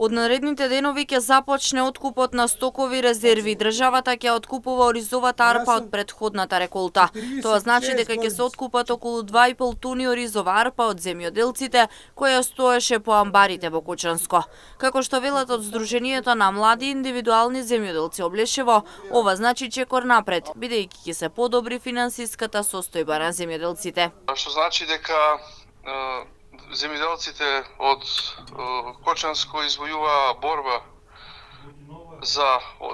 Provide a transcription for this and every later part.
Од наредните денови ќе започне откупот на стокови резерви. Државата ќе откупува оризовата арпа од претходната реколта. Тоа значи дека ќе се откупат околу 2,5 тони оризова арпа од земјоделците која стоеше по амбарите во Кочанско. Како што велат од Сдруженијето на млади индивидуални земјоделци Облешево, ова значи чекор напред, бидејќи ќе се подобри финансиската состојба на земјоделците. Што значи дека земјоделците од Кочанско извојуваа борба за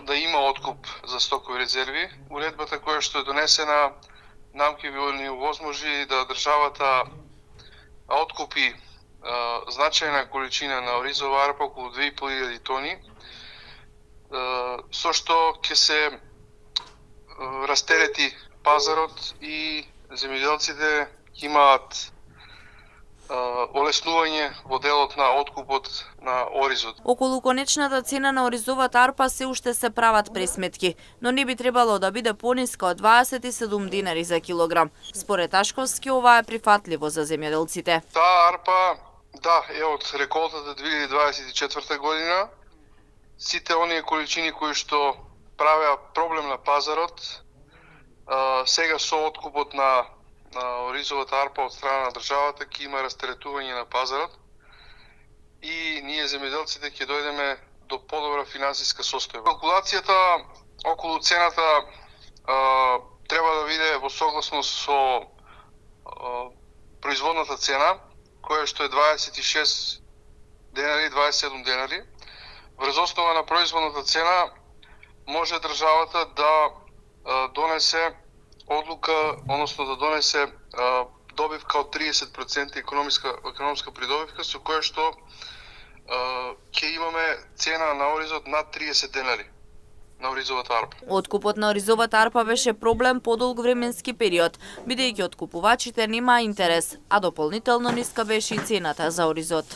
да има откуп за стокови резерви. Уредбата која што е донесена нам ќе ни овозможи да државата откупи значајна количина на оризова арпа, околу 2.500 тони, со што ќе се растерети пазарот и земјоделците имаат олеснување во делот на откупот на оризот. Околу конечната цена на оризовата арпа се уште се прават пресметки, но не би требало да биде пониска од 27 динари за килограм. Според Ашковски, ова е прифатливо за земјоделците. Таа арпа, е од реколтата 2024 година. Сите оние количини кои што правеа проблем на пазарот, сега со откупот на оризовата арпа од страна на државата ќе има растеретување на пазарот и ние земјоделците ќе дојдеме до подобра финансиска состојба. Калкулацијата околу цената треба да биде во согласност со производната цена, која што е 26 денари, 27 денари. Врз основа на производната цена може државата да донесе одлука, односно да донесе добивка од 30% економска придобивка, со која што ќе имаме цена на оризот над 30 денари на оризовата арпа. Откупот на оризовата арпа беше проблем подолг временски период, бидејќи откупувачите немаа интерес, а дополнително ниска беше и цената за оризот.